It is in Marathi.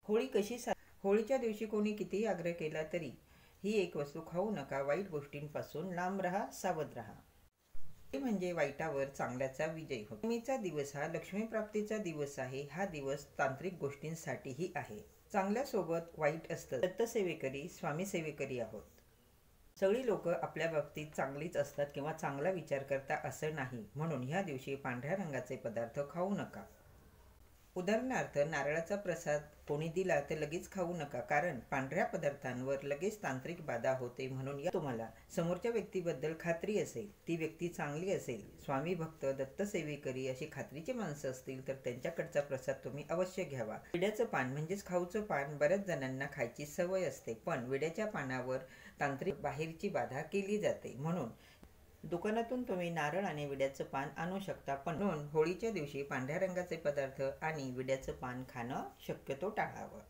होळी होळीच्या दिवशी कोणी कितीही आग्रह केला तरी ही एक वस्तू खाऊ नका, वाईट गोष्टींपासून लांब राहा, सावध राहा. होळी म्हणजे वाईटावर चांगल्याचा विजय होतो. लक्ष्मीचा दिवस हा लक्ष्मी प्राप्तीचा दिवस आहे. हा दिवस तांत्रिक गोष्टींसाठीही आहे. चांगल्या सोबत वाईट असतं. दत्तसेवेकरी स्वामी सेवेकरी आहोत. सगळी लोक आपल्या बाबतीत चांगलीच असतात किंवा चांगला विचार करता असं नाही. म्हणून ह्या दिवशी पांढऱ्या रंगाचे पदार्थ खाऊ नका. उदाहरणार्थ नारळाचा प्रसाद कोणी दिला तर लगेच खाऊ नका, कारण पांढऱ्या पदार्थांवर लगेच तांत्रिक बाधा होते. म्हणून या तुम्हाला समोरच्या व्यक्तीबद्दल खात्री असेल, ती व्यक्ती चांगली असेल, स्वामी भक्त, दत्तसेवेकरी अशी खात्रीची माणसं असतील तर त्यांच्याकडचा प्रसाद तुम्ही अवश्य घ्यावा. विड्याचं पान म्हणजेच खाऊचं पान बऱ्याच जणांना खायची सवय असते, पण विड्याच्या पानावर तांत्रिक बाहेरची बाधा केली जाते. म्हणून दुकानातून तुम्ही नारळ आणि विड्याचं पान आणू शकता, पण होळीच्या दिवशी पांढऱ्या रंगाचे पदार्थ आणि विड्याचं पान खाणं शक्यतो टाळावं.